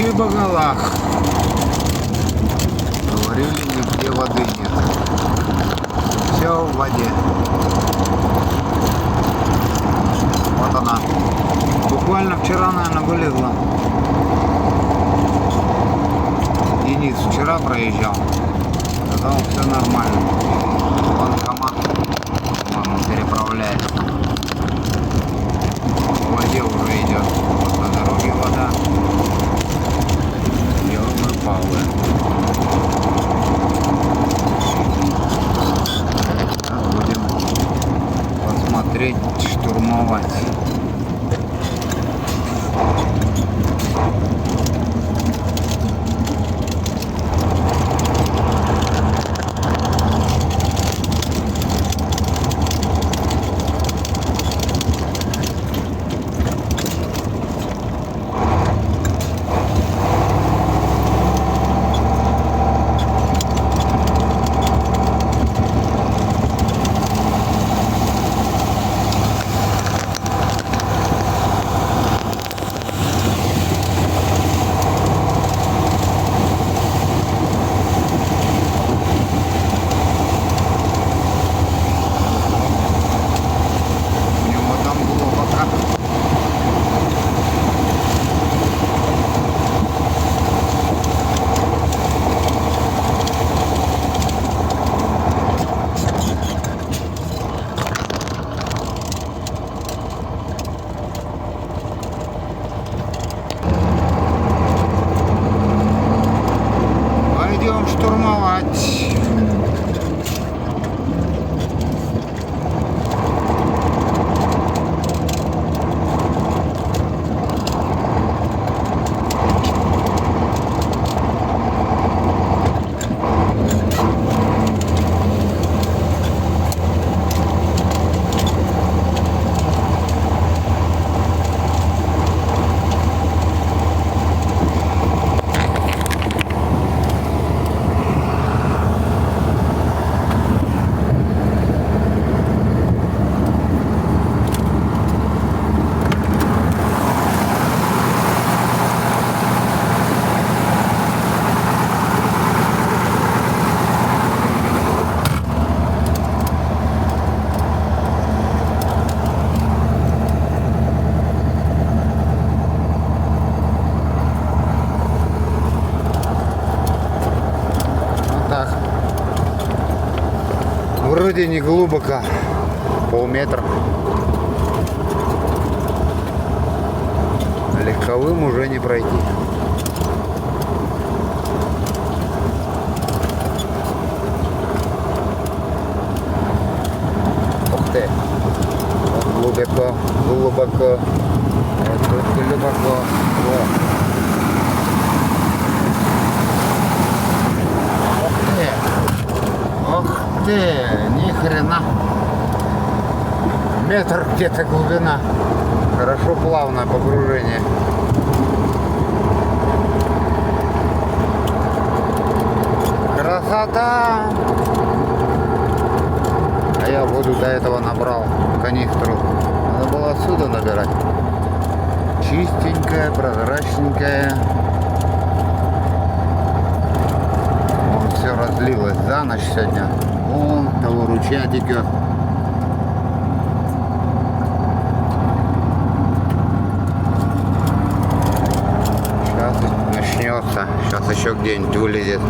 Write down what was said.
Рыбоголах. Говорили, нигде воды нет. Все в воде. Вот она. Буквально вчера, наверное, вылезла. Денис вчера проезжал. Сказал, все нормально. Банкомат, по-моему, переправляется. По воде уже идет. Вот на дороге вода. Ёлы-палы. Будем посмотреть, штурмовать. Пойдем штурмовать. Вроде не глубоко, полметра. Легковым уже не пройти. Ух ты! Вот глубоко, глубоко. Вот тут глубоко. Вот. Ох ты, ни хрена. Метр где-то глубина. Хорошо плавное погружение. Красота! А я воду до этого набрал канистру. Надо было отсюда набирать. Чистенькая, прозрачненькая. Все разлилось за ночь сегодня. Вон того ручья текет. Сейчас начнется. Сейчас еще где-нибудь вылезет.